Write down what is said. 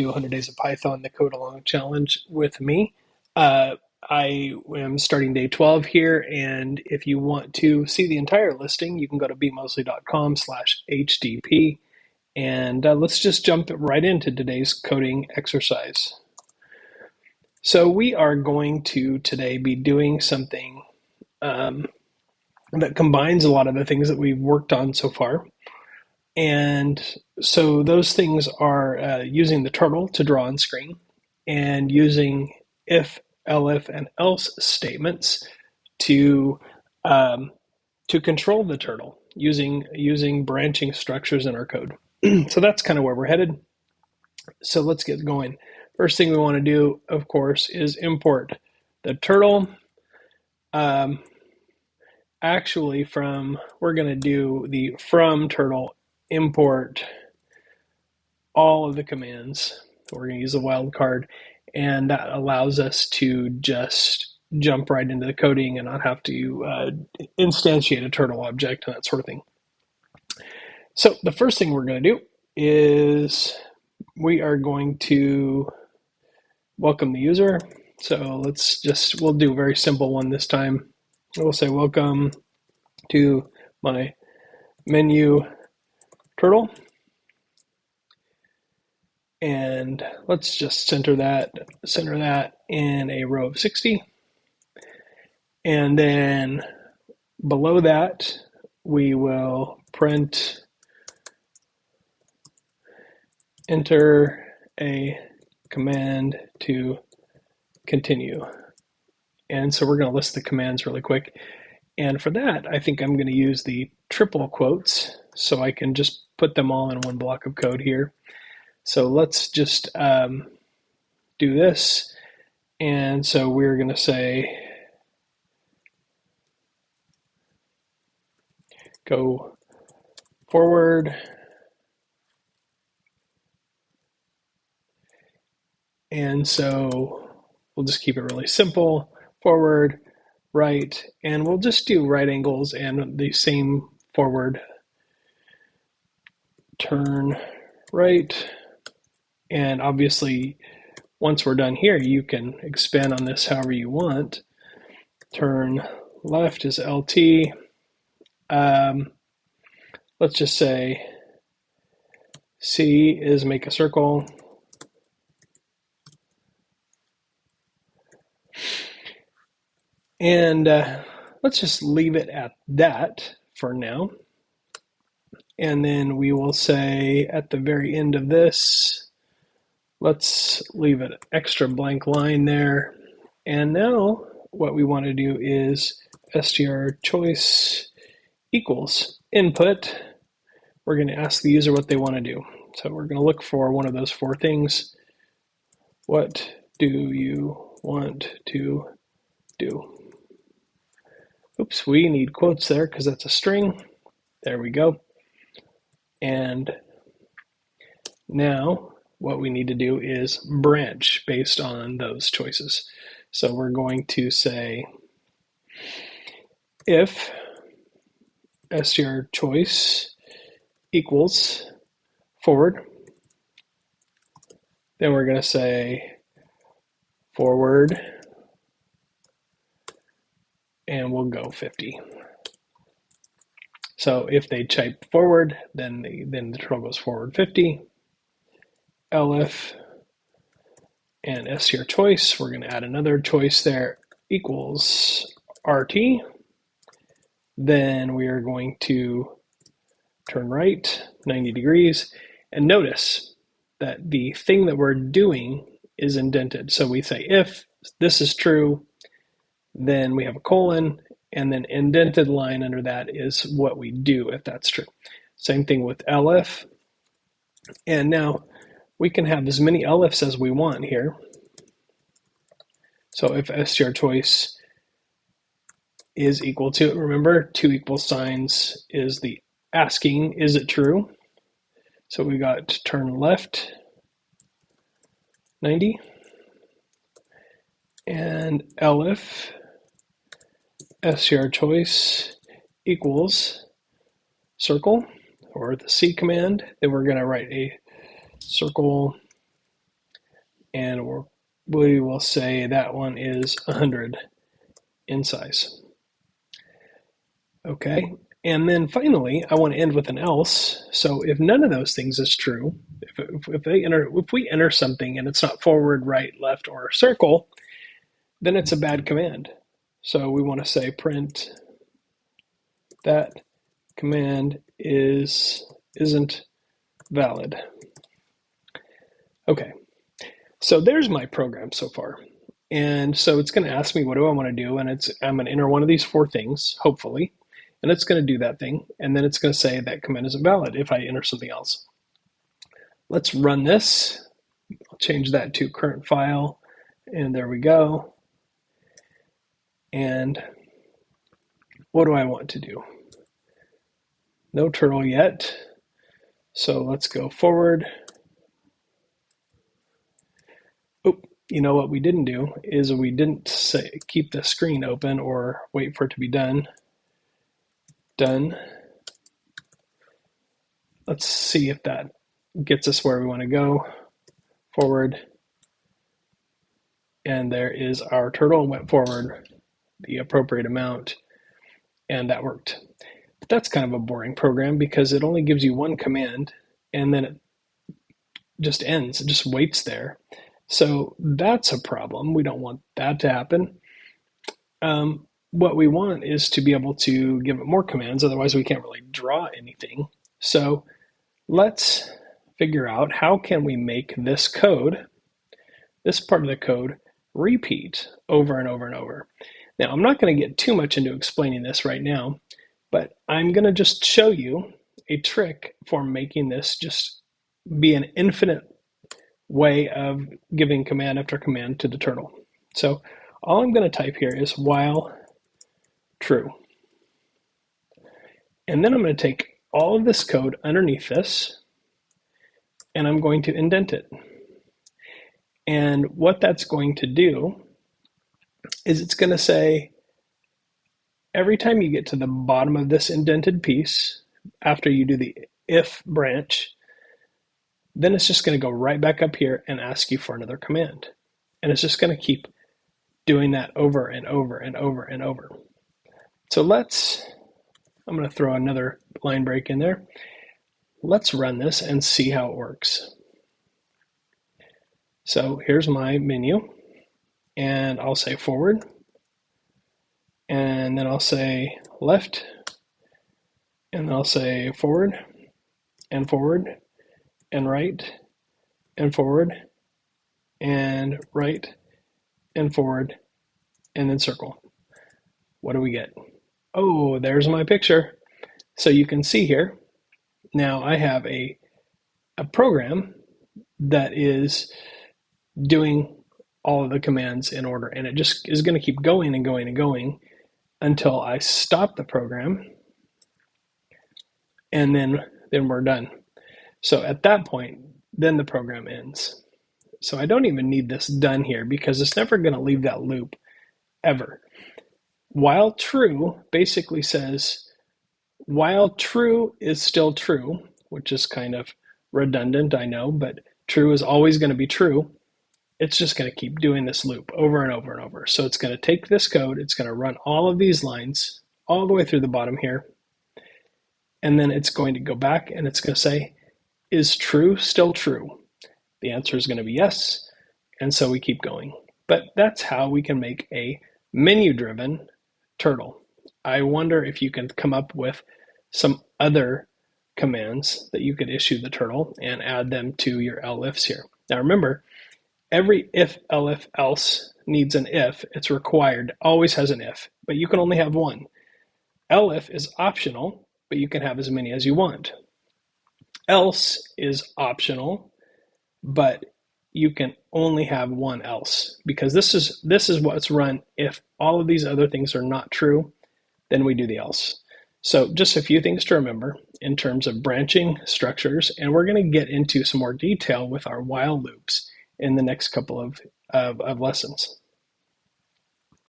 100 Days of Python, the Code Along Challenge with me. I am starting day 12 here, and if you want to see the entire listing, you can go to bemosley.com/HDP, and let's just jump right into today's coding exercise. So we are going to today be doing something that combines a lot of the things that we've worked on so far. And so those things are using the turtle to draw on screen and using if, elif, and else statements to um, to control the turtle using branching structures in our code. So that's kind of where we're headed. So let's get going. First thing we want to do, of course, is import the turtle. Actually, we're going to do the from turtle import all of the commands. We're going to use a wildcard, and that allows us to just jump right into the coding and not have to instantiate a turtle object and that sort of thing. So the first thing we're going to do is we are going to welcome the user. So we'll do a very simple one this time. We'll say welcome to my menu turtle. And let's just center that in a row of 60. And then below that, we will print enter a command to continue. And so we're going to list the commands really quick. And for that, I think I'm going to use the triple quotes so I can just put them all in one block of code here. So let's just do this. And so we're going to say go forward, and so we'll just keep it really simple. Forward, right, and we'll just do right angles and the same forward, turn right, and obviously once we're done here, you can expand on this however you want. Turn left is LT. Let's just say C is make a circle. And let's just leave it at that for now. And then we will say at the very end of this, let's leave an extra blank line there. And now what we want to do is str choice equals input. We're going to ask the user what they want to do. So we're going to look for one of those four things. What do you want to do? Oops, we need quotes there because that's a string. There we go. And now what we need to do is branch based on those choices. So we're going to say if str choice equals forward, then we're going to say forward, and we'll go 50. So if they type forward, then the turtle goes forward 50. elif and str choice, we're going to add another choice there, equals rt. Then we are going to turn right 90 degrees. And notice that the thing that we're doing is indented. So we say if this is true, then we have a colon, and then indented line under that is what we do if that's true. Same thing with elif. And now we can have as many elifs as we want here. So if str choice is equal to, remember, two equal signs is the asking, is it true? So we got turn left 90, and elif str choice equals circle, or the C command. Then we're going to write a circle and we will say that one is 100 in size. Okay, and then finally, I want to end with an else. So if none of those things is true, if we enter something and it's not forward, right, left, or circle, then it's a bad command. So we want to say print that command isn't valid. Okay, so there's my program so far. And so it's going to ask me, what do I want to do? And I'm going to enter one of these four things, hopefully. And it's going to do that thing. And then it's going to say that command isn't valid if I enter something else. Let's run this. I'll change that to current file. And there we go. And what do I want to do? No turtle yet. So let's go forward. Oh, you know what we didn't do is we didn't say keep the screen open or wait for it to be done. Done. Let's see if that gets us where we want to go. Forward. And there is our turtle, went forward the appropriate amount, and that worked. But that's kind of a boring program because it only gives you one command and then it just ends, it just waits there. So that's a problem. We don't want that to happen. What we want is to be able to give it more commands, otherwise we can't really draw anything. So let's figure out how can we make this code, this part of the code, repeat over and over and over. Now, I'm not going to get too much into explaining this right now, but I'm going to just show you a trick for making this just be an infinite way of giving command after command to the turtle. So all I'm going to type here is while true. And then I'm going to take all of this code underneath this, and I'm going to indent it. And what that's going to do is it's going to say, every time you get to the bottom of this indented piece, after you do the if branch, then it's just going to go right back up here and ask you for another command. And it's just going to keep doing that over and over and over and over. So I'm going to throw another line break in there. Let's run this and see how it works. So here's my menu, and I'll say forward, and then I'll say left, and I'll say forward, and forward, and right, and forward, and right, and forward, and then circle. What do we get? Oh, there's my picture. So you can see here, now I have a program that is doing all of the commands in order, and it just is going to keep going and going and going until I stop the program, and then we're done. So at that point, then the program ends. So I don't even need this done here because it's never going to leave that loop ever. While true basically says, while true is still true, which is kind of redundant, I know, but true is always going to be true. It's just going to keep doing this loop over and over and over. So it's going to take this code, it's going to run all of these lines all the way through the bottom here, and then it's going to go back and it's going to say, is true still true? The answer is going to be yes, and so we keep going. But that's how we can make a menu-driven turtle. I wonder if you can come up with some other commands that you could issue the turtle and add them to your elifs here. Now remember, every if, elif, else needs an if. It's required, always has an if, but you can only have one. Elif is optional, but you can have as many as you want. Else is optional, but you can only have one else, because this is what's run if all of these other things are not true, then we do the else. So just a few things to remember in terms of branching structures, and we're going to get into some more detail with our while loops in the next couple of lessons.